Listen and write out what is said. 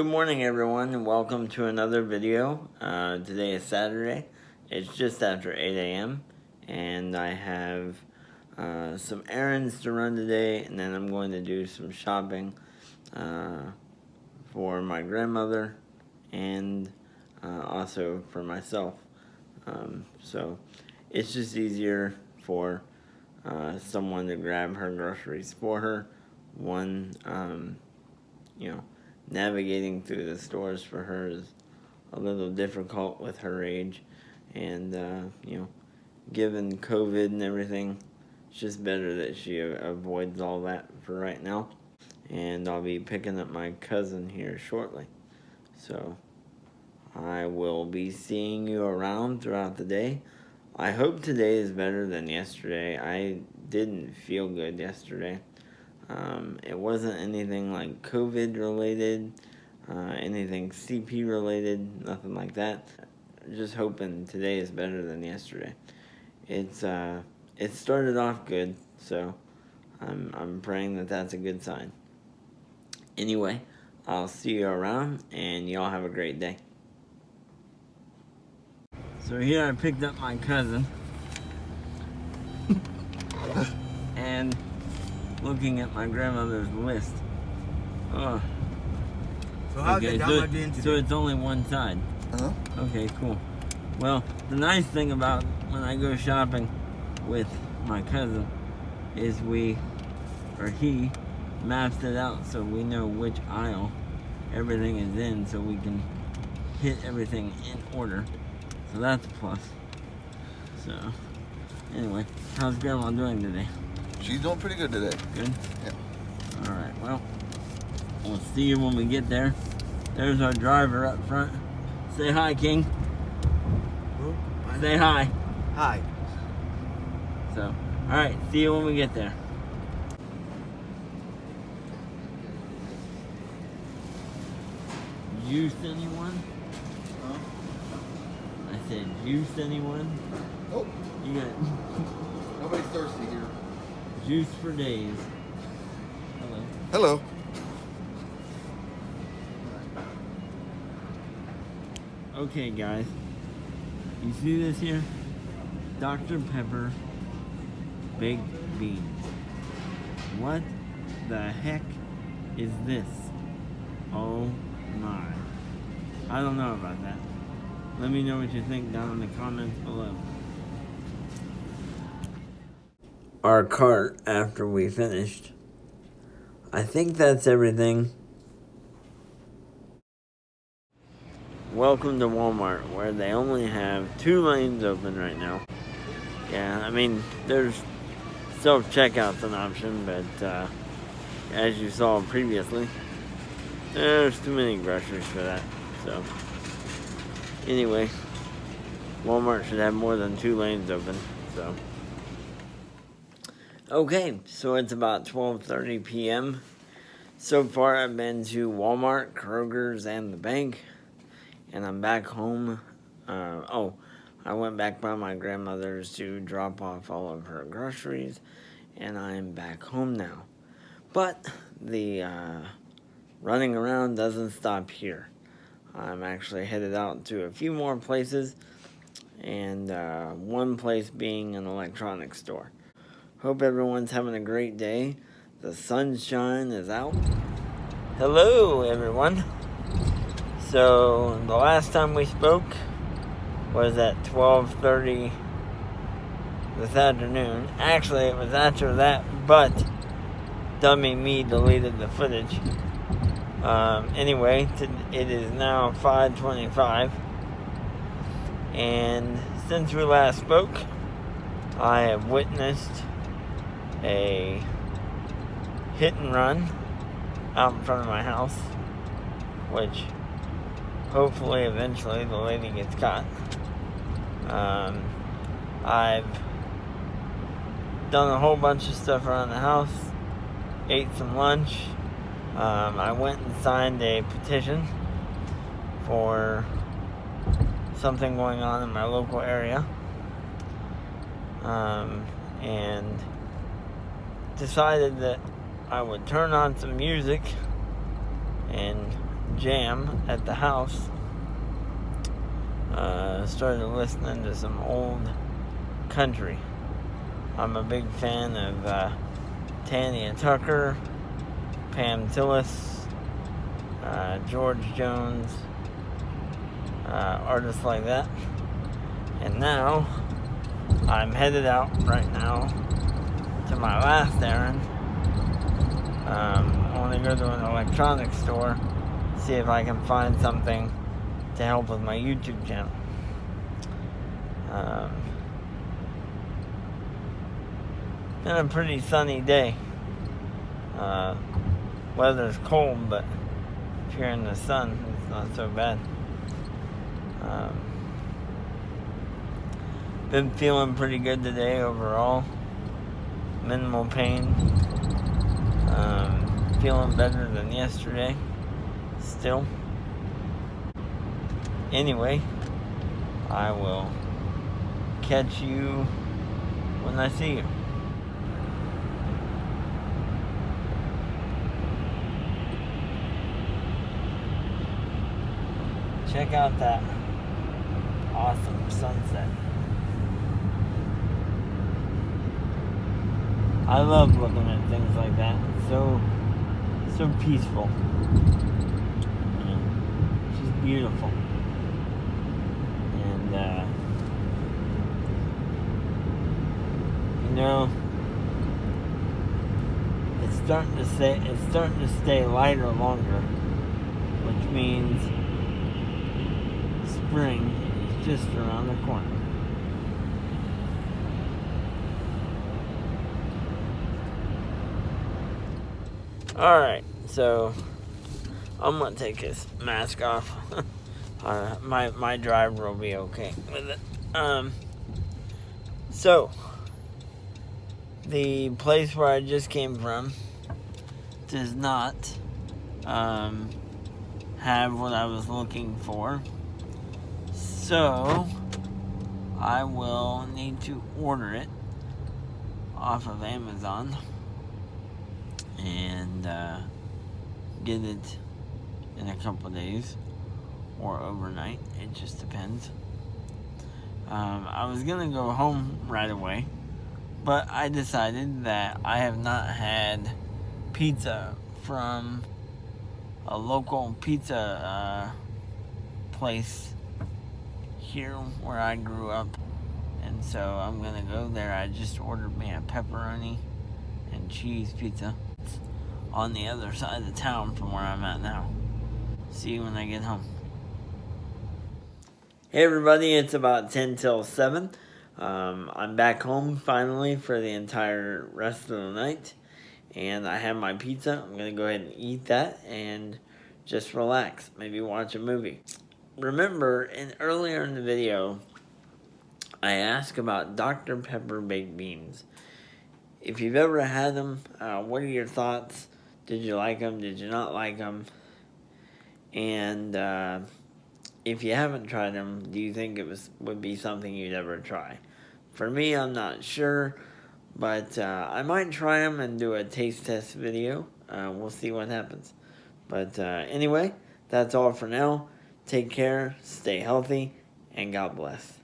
Good morning, everyone, and welcome to another video. Today is Saturday. It's just after 8 a.m. and I have some errands to run today, and then I'm going to do some shopping for my grandmother and also for myself. So it's just easier for someone to grab her groceries for her. Navigating through the stores for her is a little difficult with her age, and given COVID and everything, it's just better that she avoids all that for right now. And I'll be picking up my cousin here shortly, so I will be seeing you around throughout the day. I hope today is better than yesterday. I didn't feel good yesterday. It wasn't anything like COVID related, anything CP related, nothing like that. Just hoping today is better than yesterday. It started off good, so I'm praying that that's a good sign. Anyway, I'll see you around, and y'all have a great day. So here I picked up my cousin, and looking at my grandmother's list. Oh. So how's the grandma doing today? So it's only one side. Uh-huh. Okay, cool. Well, the nice thing about when I go shopping with my cousin is he maps it out so we know which aisle everything is in, so we can hit everything in order. So that's a plus. So, anyway, how's Grandma doing today? She's doing pretty good today. Good? Yeah. Alright, well, we'll see you when we get there. There's our driver up front. Say hi, King. Say hi. Hi. So, alright, see you when we get there. Juice anyone? Huh? I said, juice anyone? Nope. You got Nobody's thirsty here. juice for days. Hello. Hello. Okay, guys. You see this here? Dr. Pepper baked beans. What the heck is this? Oh my. I don't know about that. Let me know what you think down in the comments below. Our cart after we finished. I think that's everything. Welcome to Walmart, where they only have 2 lanes open right now. Yeah, I mean, there's self-checkout's an option, but as you saw previously, there's too many groceries for that. So, anyway, Walmart should have more than 2 lanes open, so. Okay, so it's about 12:30 p.m. So far, I've been to Walmart, Kroger's, and the bank, and I'm back home. I went back by my grandmother's to drop off all of her groceries, and I'm back home now. But the running around doesn't stop here. I'm actually headed out to a few more places, and one place being an electronics store. Hope everyone's having a great day. The sunshine is out. Hello, everyone. So, the last time we spoke was at 12:30 this afternoon. Actually, it was after that, but dummy me deleted the footage. Anyway, it is now 5:25, and since we last spoke, I have witnessed a hit and run out in front of my house, which hopefully eventually the lady gets caught. I've done a whole bunch of stuff around the house, ate some lunch. I went and signed a petition for something going on in my local area, and decided that I would turn on some music and jam at the house. Started listening to some old country. I'm a big fan of Tanya Tucker, Pam Tillis, George Jones, artists like that. And now I'm headed out right now to my last errand. I want to go to an electronics store, see if I can find something to help with my YouTube channel. Been a pretty sunny day. Weather's cold, but if you're in the sun, it's not so bad. Been feeling pretty good today overall. Minimal pain. Feeling better than yesterday. Still. Anyway, I will catch you when I see you. Check out that awesome sunset. I love looking at things like that. It's so peaceful. It's just beautiful. And it's starting to stay lighter longer, which means spring is just around the corner. Alright, so I'm gonna take his mask off. My driver will be okay with it. So the place where I just came from does not have what I was looking for. So I will need to order it off of Amazon and get it in a couple days or overnight. It just depends. I was gonna go home right away, but I decided that I have not had pizza from a local pizza place here where I grew up, and so I'm gonna go there. I just ordered me a pepperoni and cheese pizza. It's on the other side of town from where I'm at now. See you when I get home. Hey everybody, it's about 10 till 7. I'm back home finally for the entire rest of the night, and I have my pizza. I'm gonna go ahead and eat that and just relax, maybe watch a movie. Remember, earlier in the video, I asked about Dr. Pepper baked beans. If you've ever had them, what are your thoughts? Did you like them? Did you not like them? And if you haven't tried them, do you think it would be something you'd ever try? For me, I'm not sure, but I might try them and do a taste test video. We'll see what happens. But anyway, that's all for now. Take care, stay healthy, and God bless.